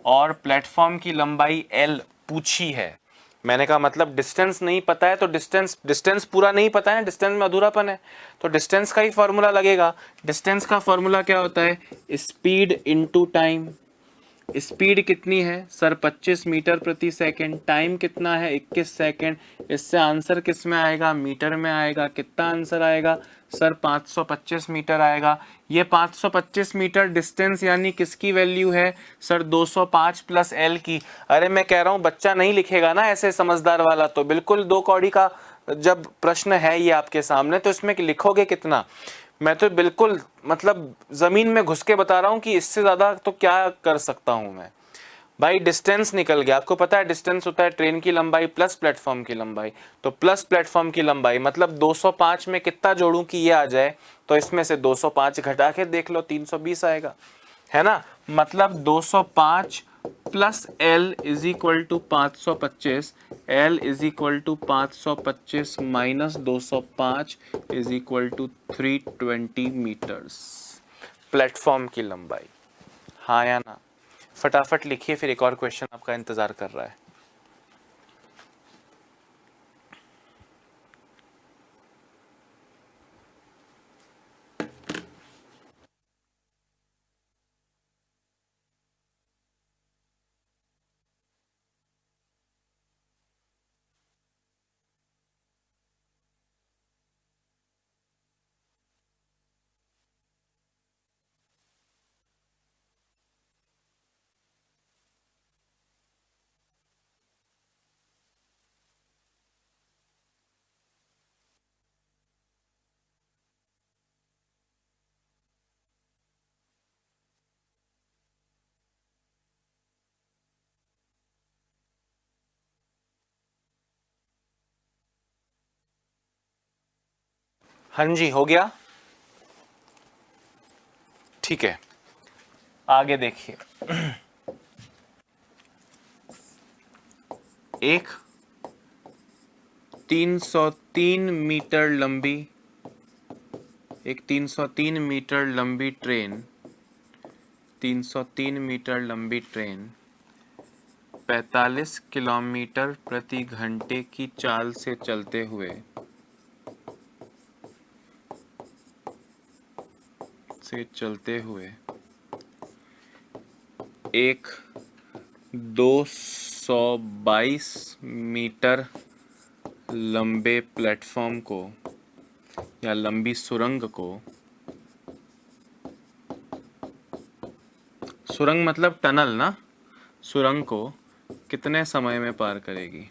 और प्लेटफॉर्म की लंबाई L पूछी है। मैंने कहा मतलब डिस्टेंस नहीं पता है तो डिस्टेंस पूरा नहीं पता है, डिस्टेंस में अधूरापन है, तो डिस्टेंस का ही फॉर्मूला लगेगा। डिस्टेंस का फॉर्मूला क्या होता है? Speed into time. स्पीड कितनी है सर? 25 मीटर प्रति सेकंड। टाइम कितना है? 21 सेकंड। इससे आंसर किस में आएगा? मीटर में आएगा। कितना आंसर आएगा सर? 525 मीटर आएगा। ये 525 मीटर डिस्टेंस यानी किसकी वैल्यू है सर? 205 प्लस एल की। अरे मैं कह रहा हूँ बच्चा नहीं लिखेगा ना ऐसे समझदार वाला, तो बिल्कुल दो कौड़ी का जब प्रश्न है ये आपके सामने तो इसमें लिखोगे कितना? मैं तो बिल्कुल मतलब जमीन में घुस के बता रहा हूं कि इससे ज्यादा तो क्या कर सकता हूं मैं। भाई डिस्टेंस निकल गया, आपको पता है डिस्टेंस होता है ट्रेन की लंबाई प्लस प्लेटफॉर्म की लंबाई। तो प्लस प्लेटफॉर्म की लंबाई मतलब 205 में कितना जोड़ूं कि ये आ जाए? तो इसमें से 205 घटा के देख लो, 320 आएगा, है ना। मतलब 205 plus L is equal to 525, L is equal to 525 minus 205 is equal to 320 metres, platform की लंबाई। हाँ या ना? फटाफट लिखिए, फिर एक और क्वेश्चन आपका इंतजार कर रहा है। हाँ जी, हो गया। ठीक है, आगे देखिए। एक 303 मीटर लंबी, एक 303 मीटर लंबी ट्रेन, 303 मीटर लंबी ट्रेन 45 किलोमीटर प्रति घंटे की चाल से चलते हुए एक 222 मीटर लंबे प्लेटफॉर्म को या लंबी सुरंग को, सुरंग मतलब टनल ना, सुरंग को कितने समय में पार करेगी?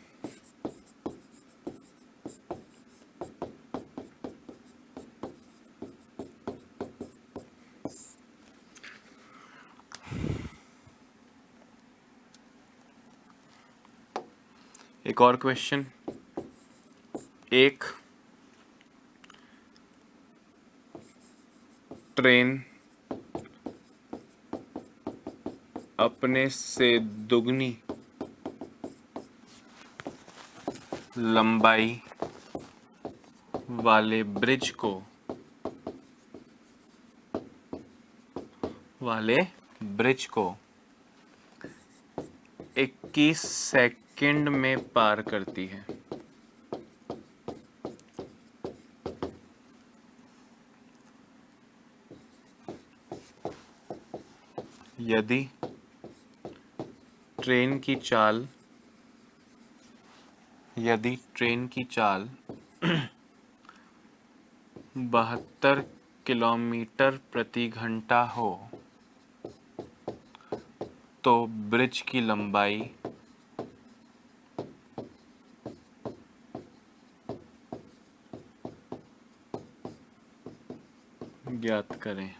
एक और क्वेश्चन, एक ट्रेन अपने से दुगनी लंबाई वाले ब्रिज को 21 सेकंड में पार करती है। यदि ट्रेन की चाल 72 किलोमीटर प्रति घंटा हो तो ब्रिज की लंबाई ज्ञात करें।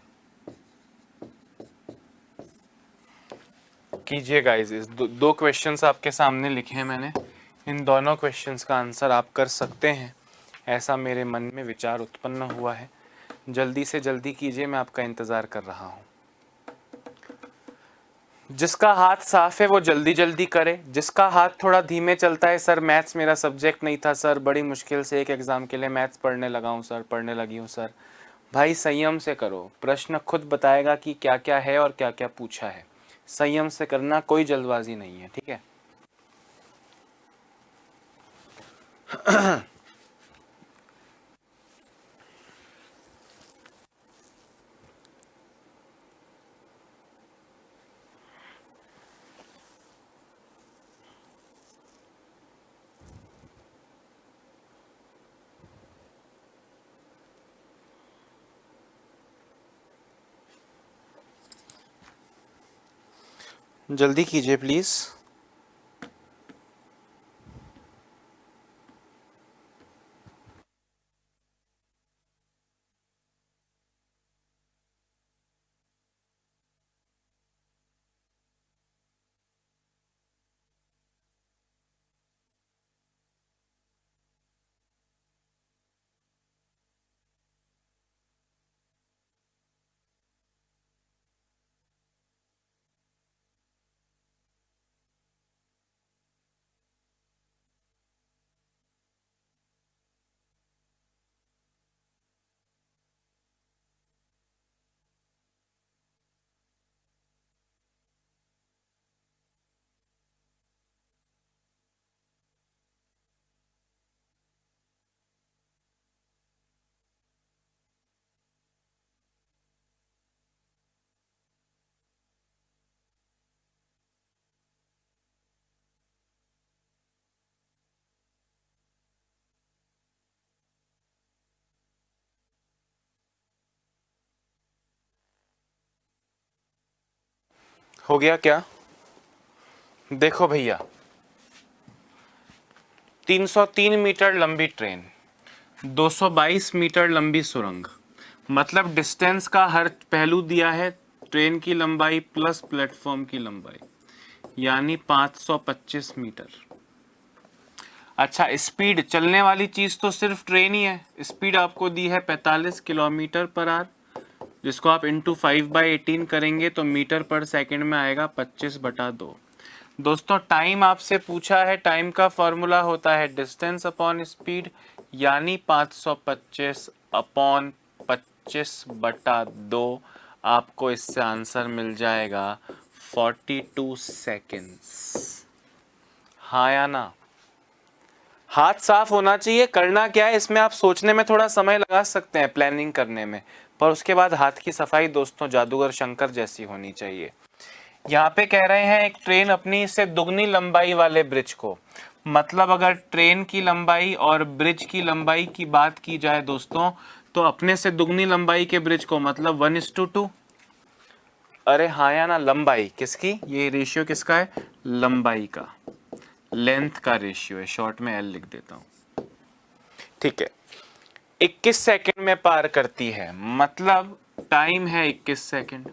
कीजिए गाइस, इस दो क्वेश्चंस आपके सामने लिखे हैं मैंने, इन दोनों क्वेश्चंस का आंसर आप कर सकते हैं, ऐसा मेरे मन में विचार उत्पन्न हुआ है। जल्दी से जल्दी कीजिए, मैं आपका इंतज़ार कर रहा हूँ। जिसका हाथ साफ है वो जल्दी जल्दी करे, जिसका हाथ थोड़ा धीमे चलता है, सर मैथ्स मेरा सब्जेक्ट नहीं था सर, बड़ी मुश्किल से एक एग्ज़ाम के लिए मैथ्स पढ़ने लगा हूँ सर, पढ़ने लगी हूँ सर, भाई संयम से करो, प्रश्न खुद बताएगा कि क्या क्या है और क्या क्या पूछा है। संयम से करना, कोई जल्दबाजी नहीं है, ठीक है। जल्दी कीजिए प्लीज़। हो गया क्या? देखो भैया, 303 मीटर लंबी ट्रेन, 222 मीटर लंबी सुरंग, मतलब डिस्टेंस का हर पहलू दिया है, ट्रेन की लंबाई प्लस प्लेटफॉर्म की लंबाई, यानी 525 मीटर। अच्छा, स्पीड, चलने वाली चीज़ तो सिर्फ ट्रेन ही है, स्पीड आपको दी है 45 किलोमीटर पर आवर, जिसको आप इंटू 5/18 करेंगे तो मीटर पर सेकंड में आएगा 25/2। दोस्तों टाइम आपसे पूछा है, टाइम का फॉर्मूला होता है डिस्टेंस अपॉन स्पीड, यानी 525 अपॉन 25/2। आपको इससे आंसर मिल जाएगा 42 सेकेंड्स। हाँ या ना? हाथ साफ होना चाहिए। करना क्या है इसमें, आप सोचने में थोड़ा समय लगा सकते हैं, प्लानिंग करने में, पर उसके बाद हाथ की सफाई दोस्तों जादूगर शंकर जैसी होनी चाहिए। यहाँ पे कह रहे हैं एक ट्रेन अपनी से दुगनी लंबाई वाले ब्रिज को, मतलब अगर ट्रेन की लंबाई और ब्रिज की लंबाई की बात की जाए दोस्तों, तो अपने से दुगनी लंबाई के ब्रिज को मतलब 1:2। अरे हाँ या ना? लंबाई किसकी, ये रेशियो किसका है? लंबाई का, लेंथ का रेशियो है, शॉर्ट में एल लिख देता हूं। ठीक है, 21 सेकंड में पार करती है, मतलब टाइम है 21 सेकंड।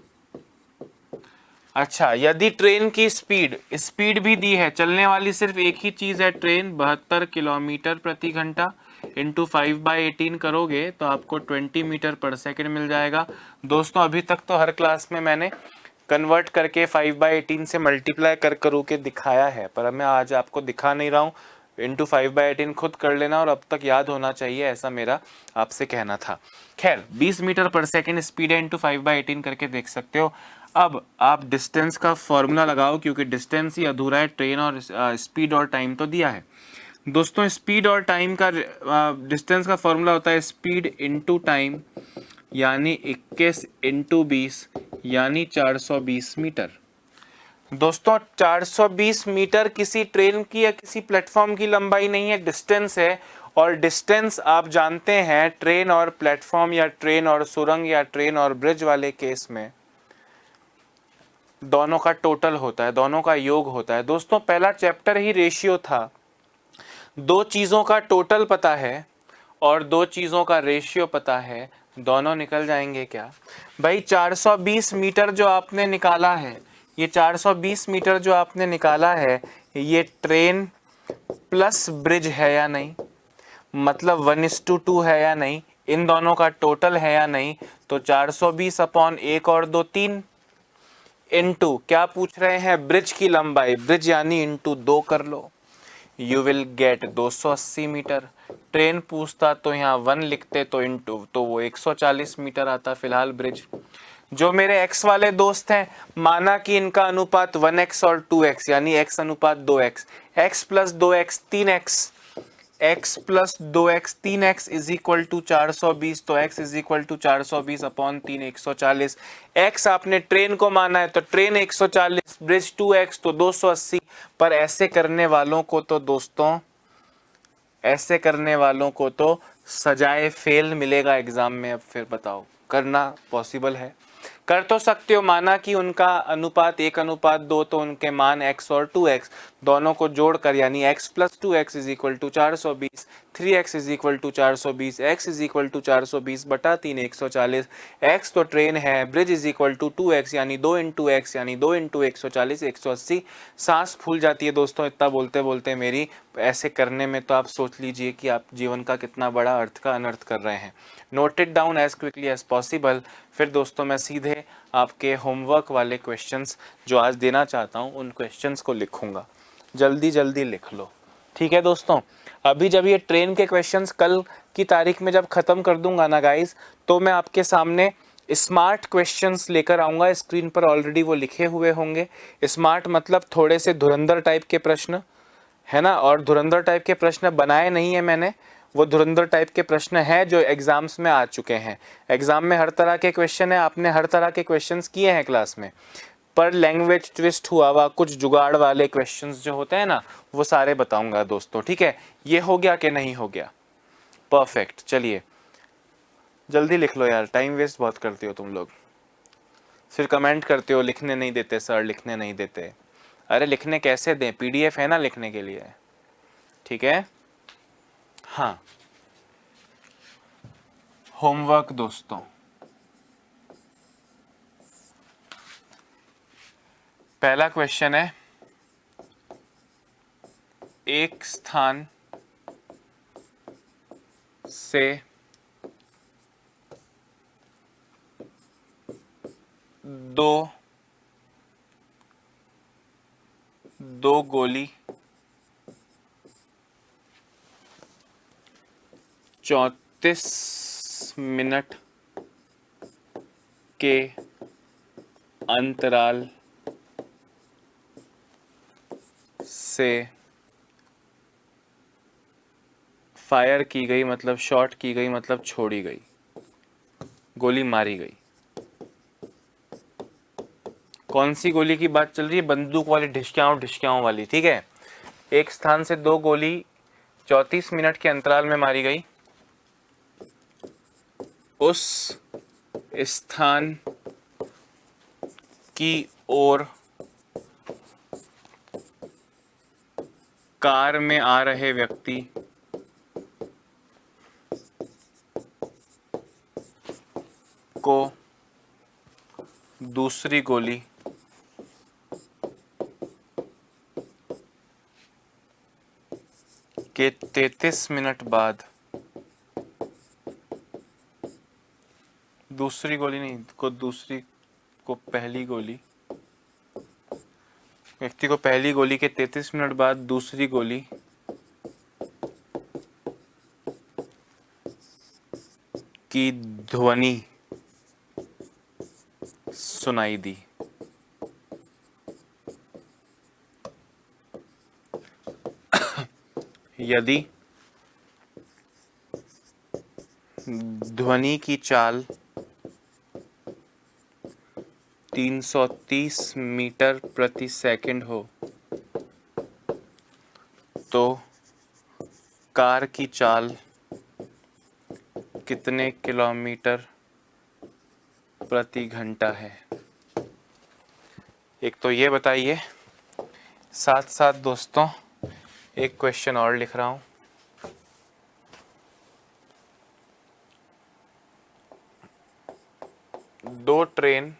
अच्छा, यदि ट्रेन की स्पीड भी दी है, चलने वाली सिर्फ एक ही चीज है ट्रेन, 72 किलोमीटर प्रति घंटा इंटू 5/18 करोगे तो आपको 20 मीटर पर सेकंड मिल जाएगा। दोस्तों अभी तक तो हर क्लास में मैंने कन्वर्ट करके 5/18 से मल्टीप्लाई करू के दिखाया है, पर मैं आज आपको दिखा नहीं रहा हूँ। इंटू 5/18 खुद कर लेना और अब तक याद होना चाहिए, ऐसा मेरा आपसे कहना था। खैर 20 मीटर पर सेकंड स्पीड है, इंटू 5/18 करके देख सकते हो। अब आप डिस्टेंस का फॉर्मूला लगाओ, क्योंकि डिस्टेंस ही अधूरा है, ट्रेन और स्पीड और टाइम तो दिया है। दोस्तों स्पीड और टाइम का डिस्टेंस का फॉर्मूला होता है स्पीड इंटू टाइम, यानी 21 इंटू 20 यानी 420 मीटर। दोस्तों 420 मीटर किसी ट्रेन की या किसी प्लेटफॉर्म की लंबाई नहीं है, डिस्टेंस है। और डिस्टेंस आप जानते हैं ट्रेन और प्लेटफॉर्म या ट्रेन और सुरंग या ट्रेन और ब्रिज वाले केस में दोनों का टोटल होता है, दोनों का योग होता है। दोस्तों पहला चैप्टर ही रेशियो था, दो चीजों का टोटल पता है और दो चीजों का रेशियो पता है, दोनों निकल जाएंगे क्या भाई? 420 मीटर जो आपने निकाला है, ये 420 मीटर जो आपने निकाला है, ये ट्रेन प्लस ब्रिज है या नहीं, मतलब 1:2 है या नहीं, इन दोनों का टोटल है या नहीं? तो 420 अपॉन 1 और 2 3 इंटू क्या पूछ रहे हैं? ब्रिज की लंबाई, ब्रिज यानी इंटू 2 कर लो, you will get 280 metre. Train पूछता तो यहाँ 1 लिखते, तो इंटू तो वो 140 मीटर आता फिलहाल ब्रिज। जो मेरे x वाले दोस्त हैं, माना कि इनका अनुपात 1x और 2x यानी x अनुपात 2x, x plus 2x 3x, x plus 2x 3x is equal to 420, तो x is equal to 420 upon 3 140। x आपने ट्रेन को माना है तो ट्रेन 140, ब्रिज 2x तो 280। पर ऐसे करने वालों को तो दोस्तों, ऐसे करने वालों को तो सजाए फेल मिलेगा एग्जाम में। अब फिर बताओ, करना पॉसिबल है? कर तो सकते हो, माना कि उनका अनुपात 1:2, तो उनके मान x और 2x दोनों को जोड़कर यानी x plus 2x is equal to 420, 3x is equal to 420, x is equal to 420 बटा 3 140। x तो ट्रेन है, bridge is equal to 2x यानी 2 इंटू एक्स यानी 2 इंटू 140 180। सांस फूल जाती है दोस्तों इतना बोलते बोलते मेरी। ऐसे करने में तो आप सोच लीजिए कि आप जीवन का कितना बड़ा अर्थ का अनर्थ कर रहे हैं। Note it down as quickly as possible. फिर दोस्तों मैं सीधे आपके होमवर्क वाले क्वेश्चंस जो आज देना चाहता हूं उन क्वेश्चंस को लिखूंगा, जल्दी जल्दी लिख लो, ठीक है दोस्तों? अभी जब ये ट्रेन के क्वेश्चंस कल की तारीख में जब खत्म कर दूंगा ना गाइस, तो मैं आपके सामने स्मार्ट क्वेश्चंस लेकर आऊंगा। स्क्रीन पर ऑलरेडी वो लिखे हुए होंगे। स्मार्ट मतलब थोड़े से धुरंधर टाइप के प्रश्न, है ना? और धुरंधर टाइप के प्रश्न बनाए नहीं है मैंने, वो धुरंधर टाइप के प्रश्न हैं जो एग्जाम्स में आ चुके हैं। एग्जाम में हर तरह के क्वेश्चन है, आपने हर तरह के क्वेश्चंस किए हैं क्लास में, पर लैंग्वेज ट्विस्ट हुआ हुआ कुछ जुगाड़ वाले क्वेश्चंस जो होते हैं ना, वो सारे बताऊंगा दोस्तों, ठीक है? ये हो गया कि नहीं हो गया? परफेक्ट। चलिए जल्दी लिख लो यार, टाइम वेस्ट बहुत करते हो तुम लोग, फिर कमेंट करते हो लिखने नहीं देते सर, लिखने नहीं देते। अरे लिखने कैसे दें, पीडीएफ है ना लिखने के लिए, ठीक है? हाँ, होमवर्क दोस्तों, पहला क्वेश्चन है, एक स्थान से दो गोली 34 मिनट के अंतराल से फायर की गई मतलब शॉट की गई मतलब छोड़ी गई, गोली मारी गई। कौन सी गोली की बात चल रही है? बंदूक वाली, ढिशक्याओं वाली, ठीक है। एक स्थान से दो गोली 34 मिनट के अंतराल में मारी गई। उस स्थान की ओर कार में आ रहे व्यक्ति को दूसरी गोली के 33 मिनट बाद, दूसरी गोली नहीं को दूसरी को पहली गोली, व्यक्ति को पहली गोली के 33 मिनट बाद दूसरी गोली की ध्वनि सुनाई दी। यदि ध्वनि की चाल 330 मीटर प्रति सेकंड हो तो कार की चाल कितने किलोमीटर प्रति घंटा है? एक तो ये बताइए, साथ साथ दोस्तों एक क्वेश्चन और लिख रहा हूं। दो ट्रेन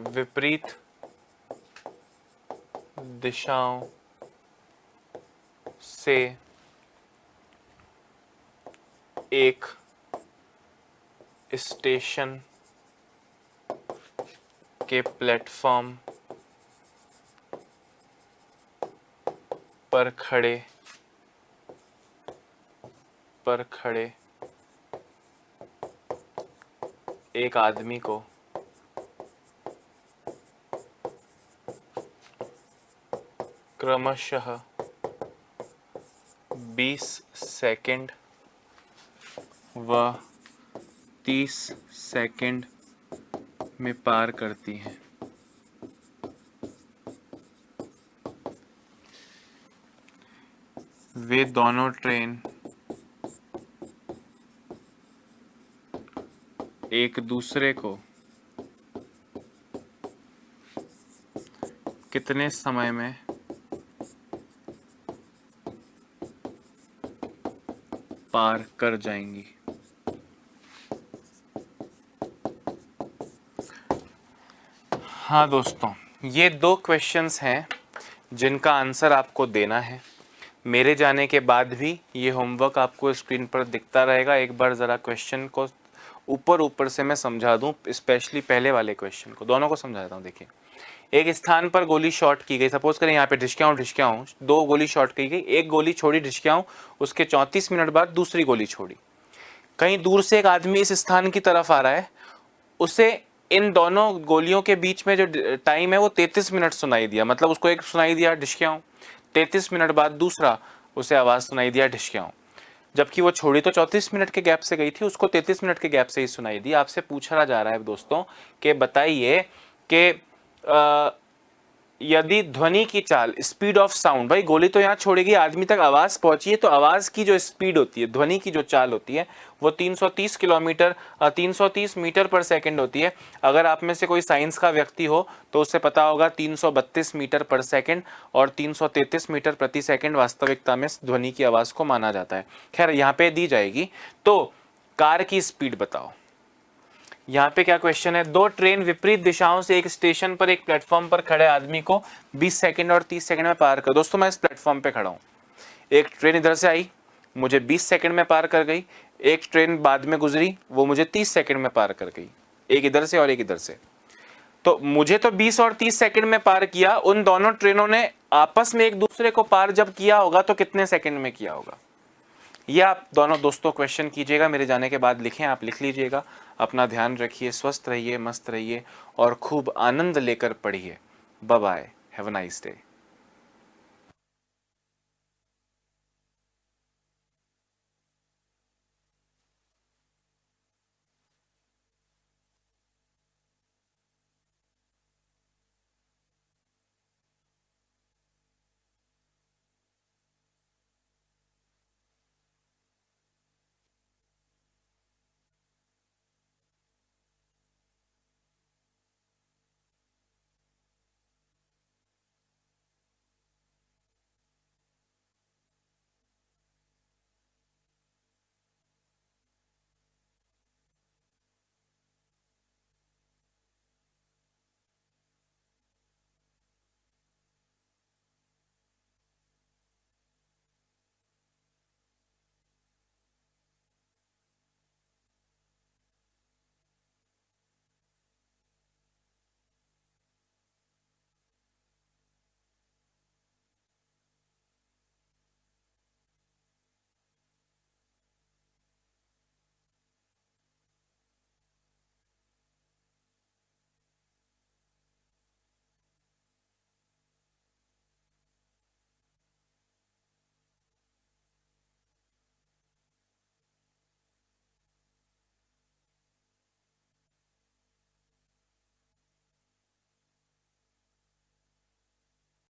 विपरीत दिशाओं से एक स्टेशन के प्लेटफॉर्म पर खड़े एक आदमी को क्रमशः 20 सेकंड व 30 सेकंड में पार करती हैं। वे दोनों ट्रेन एक दूसरे को कितने समय में पार कर जाएंगी? हाँ दोस्तों, ये दो क्वेश्चंस हैं जिनका आंसर आपको देना है। मेरे जाने के बाद भी ये होमवर्क आपको स्क्रीन पर दिखता रहेगा। एक बार ज़रा क्वेश्चन को ऊपर से मैं समझा दूं, स्पेशली पहले वाले क्वेश्चन को, दोनों को समझाता हूँ। देखिए, एक स्थान पर गोली शॉट की गई, सपोज करें यहाँ पे ढिशक्याओं दो गोली शॉट की गई, एक गोली छोड़ी ढिशक्याओं, उसके 34 मिनट बाद दूसरी गोली छोड़ी। कहीं दूर से एक आदमी इस स्थान की तरफ आ रहा है, उसे इन दोनों गोलियों के बीच में जो टाइम है वो 33 मिनट सुनाई दिया। मतलब उसको एक सुनाई दिया ढिशक्याओं, 33 मिनट बाद दूसरा उसे आवाज़ सुनाई दिया ढिशक्याओं। जबकि वो छोड़ी तो 34 मिनट के गैप से गई थी, उसको 33 मिनट के गैप से ही सुनाई दी। आपसे पूछा जा रहा है दोस्तों कि बताइए कि यदि ध्वनि की चाल, स्पीड ऑफ साउंड, भाई गोली तो यहाँ छोड़ेगी, आदमी तक आवाज़ पहुंची है, तो आवाज़ की जो स्पीड होती है, ध्वनि की जो चाल होती है, वो 330 मीटर पर सेकंड होती है। अगर आप में से कोई साइंस का व्यक्ति हो तो उसे पता होगा 332 मीटर पर सेकंड और 333 मीटर प्रति सेकंड वास्तविकता में ध्वनि की आवाज़ को माना जाता है। खैर, यहाँ पे दी जाएगी। तो कार की स्पीड बताओ। यहाँ पे क्या क्वेश्चन है? दो ट्रेन विपरीत दिशाओं से एक स्टेशन पर एक प्लेटफॉर्म पर खड़े आदमी को 20 सेकंड और 30 सेकंड में पार कर। दोस्तों, मैं इस प्लेटफॉर्म पे खड़ा हूँ, एक ट्रेन इधर से आई, मुझे 20 सेकंड में पार कर गई, एक ट्रेन बाद में गुजरी, वो मुझे 30 सेकंड में पार कर गई, एक इधर से और एक इधर से। तो मुझे तो 20 और 30 सेकंड में पार किया, उन दोनों ट्रेनों ने आपस में एक दूसरे को पार जब किया होगा तो कितने सेकंड में किया होगा? ये आप दोनों दोस्तों क्वेश्चन कीजिएगा, मेरे जाने के बाद लिखें, आप लिख लीजिएगा। अपना ध्यान रखिए, स्वस्थ रहिए, मस्त रहिए और खूब आनंद लेकर पढ़िए। Bye bye, have a nice day.